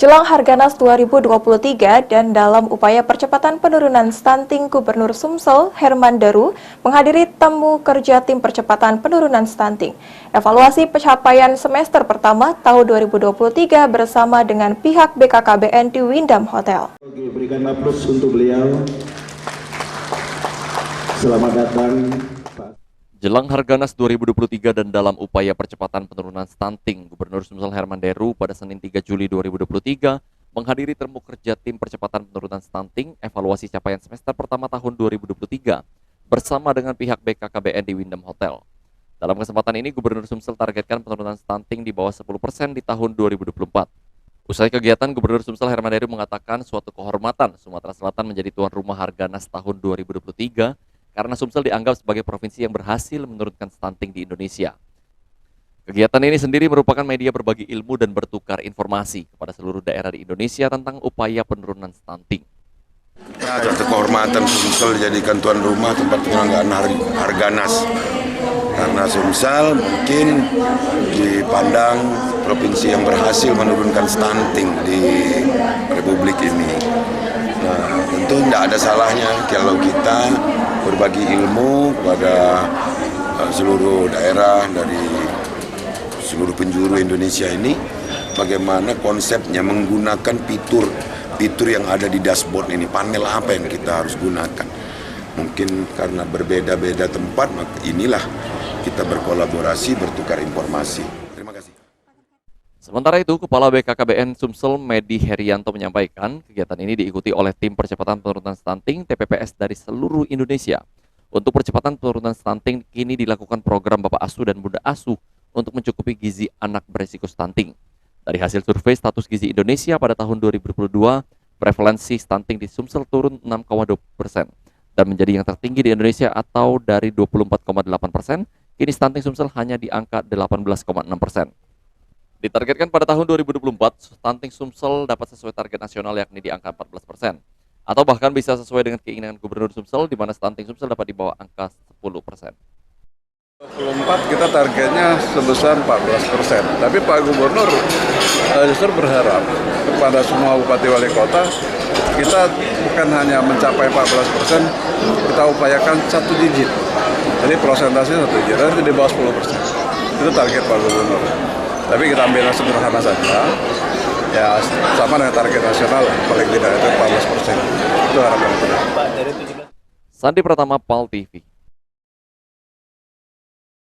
Jelang Harganas 2023 dan dalam upaya percepatan penurunan stunting, Gubernur Sumsel Herman Deru menghadiri temu kerja tim percepatan penurunan stunting. Evaluasi pencapaian semester pertama tahun 2023 bersama dengan pihak BKKBN di Wyndham Hotel. Oke, berikan aplaus untuk beliau. Selamat datang. Jelang Harganas 2023 dan dalam upaya percepatan penurunan stunting, Gubernur Sumsel Herman Deru pada Senin 3 Juli 2023 menghadiri temu kerja tim percepatan penurunan stunting evaluasi capaian semester pertama tahun 2023 bersama dengan pihak BKKBN di Wyndham Hotel. Dalam kesempatan ini, Gubernur Sumsel targetkan penurunan stunting di bawah 10% di tahun 2024. Usai kegiatan, Gubernur Sumsel Herman Deru mengatakan suatu kehormatan Sumatera Selatan menjadi tuan rumah Harganas tahun 2023 karena Sumsel dianggap sebagai provinsi yang berhasil menurunkan stunting di Indonesia. Kegiatan ini sendiri merupakan media berbagi ilmu dan bertukar informasi kepada seluruh daerah di Indonesia tentang upaya penurunan stunting. Suatu kehormatan Sumsel dijadikan tuan rumah tempat penyelenggaraan Harganas. Karena Sumsel mungkin dipandang provinsi yang berhasil menurunkan stunting di Republik ini. Nah, tentu tidak ada salahnya kalau kita berbagi ilmu kepada seluruh daerah dari seluruh penjuru Indonesia ini, bagaimana konsepnya menggunakan fitur yang ada di dashboard ini, panel apa yang kita harus gunakan. Mungkin karena berbeda-beda tempat, maka inilah kita berkolaborasi, bertukar informasi. Terima kasih. Sementara itu, Kepala BKKBN Sumsel Medi Herianto menyampaikan kegiatan ini diikuti oleh tim percepatan penurunan stunting TPPS dari seluruh Indonesia. Untuk percepatan penurunan stunting kini dilakukan program Bapak Asuh dan Bunda Asuh untuk mencukupi gizi anak berisiko stunting. Dari hasil survei status gizi Indonesia pada tahun 2022, prevalensi stunting di Sumsel turun 6,2% dan menjadi yang tertinggi di Indonesia atau dari 24,8%, kini stunting Sumsel hanya di angka 18,6%. Ditargetkan pada tahun 2024, stunting Sumsel dapat sesuai target nasional yakni di angka 14%. Atau bahkan bisa sesuai dengan keinginan Gubernur Sumsel di mana stunting Sumsel dapat di bawah angka 10%. 2024 kita targetnya sebesar 14%. Tapi Pak Gubernur justru berharap kepada semua bupati wali kota, kita bukan hanya mencapai 14%, kita upayakan satu digit. Jadi prosentasenya satu digit, nanti di bawah 10%. Itu target Pak Gubernur. Tapi kita ambil sederhana saja, ya sama dengan target nasional, paling tidak itu 14%. Itu harapan kita. Sandi Pratama, PAL TV.